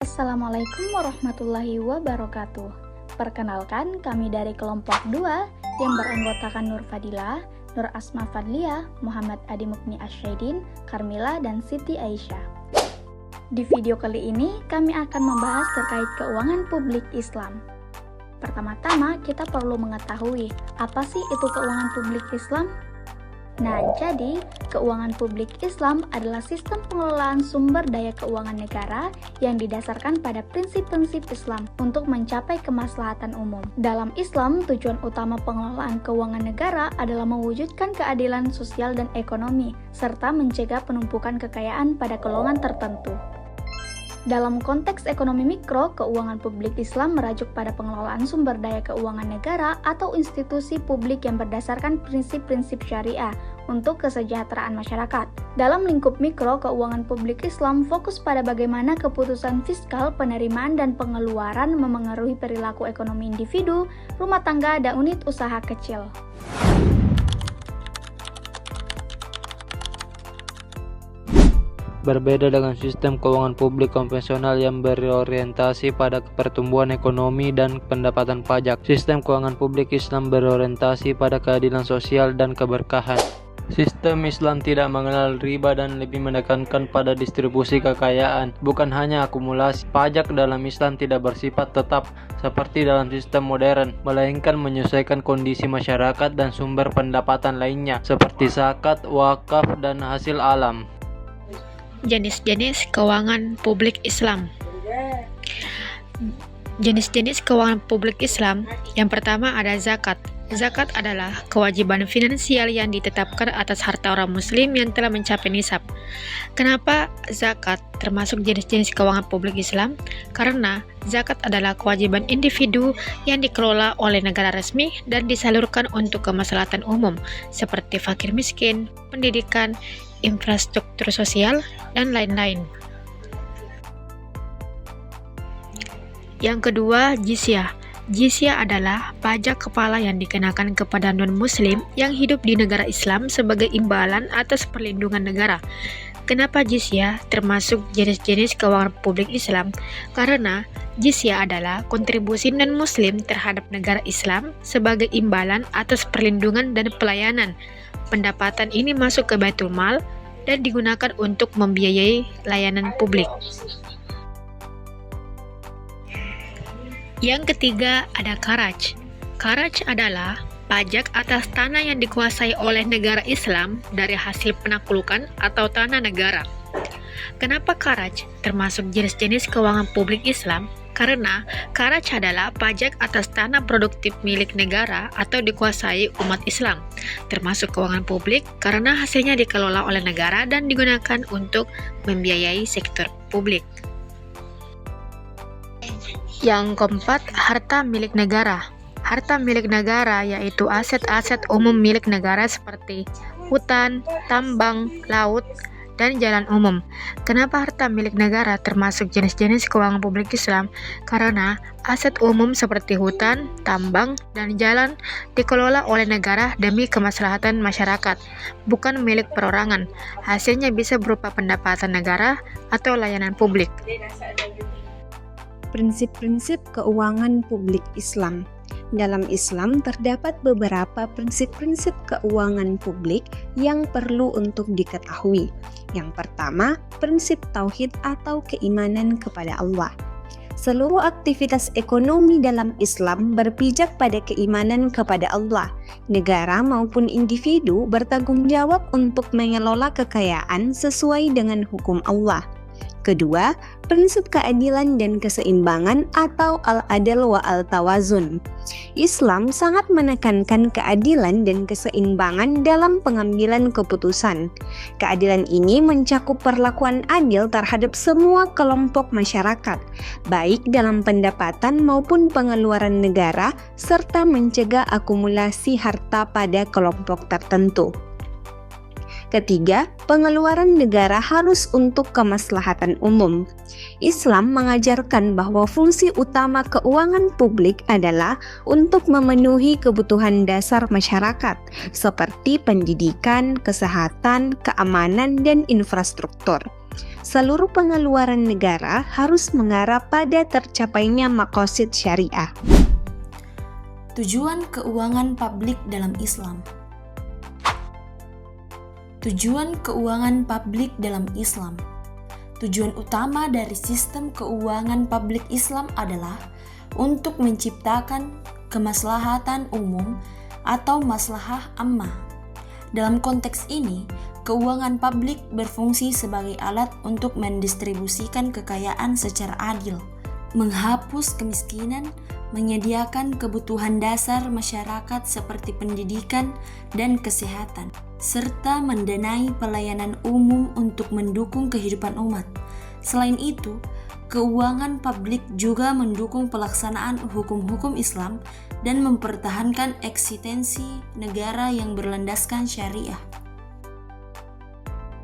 Assalamualaikum warahmatullahi wabarakatuh. Perkenalkan, kami dari kelompok 2 yang beranggotakan Nur Fadila, Nur Asma Fadliah, Muhammad Adi Mukni Asyaidin, Karmila, dan Siti Aisyah. Di video kali ini, kami akan membahas terkait keuangan publik Islam. Pertama-tama, kita perlu mengetahui apa sih itu keuangan publik Islam? Nah, jadi keuangan publik Islam adalah sistem pengelolaan sumber daya keuangan negara yang didasarkan pada prinsip-prinsip Islam untuk mencapai kemaslahatan umum. Dalam Islam, tujuan utama pengelolaan keuangan negara adalah mewujudkan keadilan sosial dan ekonomi, serta mencegah penumpukan kekayaan pada golongan tertentu. Dalam konteks ekonomi mikro, keuangan publik Islam merujuk pada pengelolaan sumber daya keuangan negara atau institusi publik yang berdasarkan prinsip-prinsip syariah untuk kesejahteraan masyarakat. Dalam lingkup mikro, keuangan publik Islam fokus pada bagaimana keputusan fiskal, penerimaan, dan pengeluaran memengaruhi perilaku ekonomi individu, rumah tangga, dan unit usaha kecil. Berbeda dengan sistem keuangan publik konvensional yang berorientasi pada pertumbuhan ekonomi dan pendapatan pajak, sistem keuangan publik Islam berorientasi pada keadilan sosial dan keberkahan. Sistem Islam tidak mengenal riba dan lebih menekankan pada distribusi kekayaan, bukan hanya akumulasi. Pajak dalam Islam tidak bersifat tetap seperti dalam sistem modern, melainkan menyesuaikan kondisi masyarakat dan sumber pendapatan lainnya, seperti zakat, wakaf, dan hasil alam. Jenis-jenis keuangan publik Islam. Jenis-jenis keuangan publik Islam. Yang pertama ada zakat. Zakat adalah kewajiban finansial yang ditetapkan atas harta orang muslim yang telah mencapai nisab. Kenapa zakat termasuk jenis-jenis keuangan publik Islam? Karena zakat adalah kewajiban individu yang dikelola oleh negara resmi dan disalurkan untuk kemaslahatan umum seperti fakir miskin, pendidikan, infrastruktur sosial, dan lain-lain. Yang kedua, jizyah. Jizyah adalah pajak kepala yang dikenakan kepada non-muslim yang hidup di negara Islam sebagai imbalan atas perlindungan negara. Kenapa jizyah termasuk jenis-jenis keuangan publik Islam? Karena jizyah adalah kontribusi non-muslim terhadap negara Islam sebagai imbalan atas perlindungan dan pelayanan. Pendapatan ini masuk ke Baitul Mal dan digunakan untuk membiayai layanan publik. Yang ketiga ada kharaj. Kharaj adalah pajak atas tanah yang dikuasai oleh negara Islam dari hasil penaklukan atau tanah negara. Kenapa kharaj termasuk jenis-jenis keuangan publik Islam? Karena kharaj adalah pajak atas tanah produktif milik negara atau dikuasai umat Islam, termasuk keuangan publik karena hasilnya dikelola oleh negara dan digunakan untuk membiayai sektor publik. Yang keempat, harta milik negara. Harta milik negara yaitu aset-aset umum milik negara seperti hutan, tambang, laut, dan jalan umum. Kenapa harta milik negara termasuk jenis-jenis keuangan publik Islam? Karena aset umum seperti hutan, tambang, dan jalan dikelola oleh negara demi kemaslahatan masyarakat, bukan milik perorangan. Hasilnya bisa berupa pendapatan negara atau layanan publik. Prinsip-prinsip keuangan publik Islam. Dalam Islam terdapat beberapa prinsip-prinsip keuangan publik yang perlu untuk diketahui. Yang pertama, prinsip tauhid atau keimanan kepada Allah. Seluruh aktivitas ekonomi dalam Islam berpijak pada keimanan kepada Allah. Negara maupun individu bertanggung jawab untuk mengelola kekayaan sesuai dengan hukum Allah. Kedua, prinsip keadilan dan keseimbangan atau al-adl wa al-tawazun. Islam sangat menekankan keadilan dan keseimbangan dalam pengambilan keputusan. Keadilan ini mencakup perlakuan adil terhadap semua kelompok masyarakat, baik dalam pendapatan maupun pengeluaran negara, serta mencegah akumulasi harta pada kelompok tertentu. Ketiga, pengeluaran negara harus untuk kemaslahatan umum. Islam mengajarkan bahwa fungsi utama keuangan publik adalah untuk memenuhi kebutuhan dasar masyarakat, seperti pendidikan, kesehatan, keamanan, dan infrastruktur. Seluruh pengeluaran negara harus mengarah pada tercapainya maqasid syariah. Tujuan keuangan publik dalam Islam. Tujuan keuangan publik dalam Islam. Tujuan utama dari sistem keuangan publik Islam adalah untuk menciptakan kemaslahatan umum atau maslahah ammah. Dalam konteks ini, keuangan publik berfungsi sebagai alat untuk mendistribusikan kekayaan secara adil, menghapus kemiskinan, menyediakan kebutuhan dasar masyarakat seperti pendidikan dan kesehatan, serta mendanai pelayanan umum untuk mendukung kehidupan umat. Selain itu, keuangan publik juga mendukung pelaksanaan hukum-hukum Islam dan mempertahankan eksistensi negara yang berlandaskan syariah.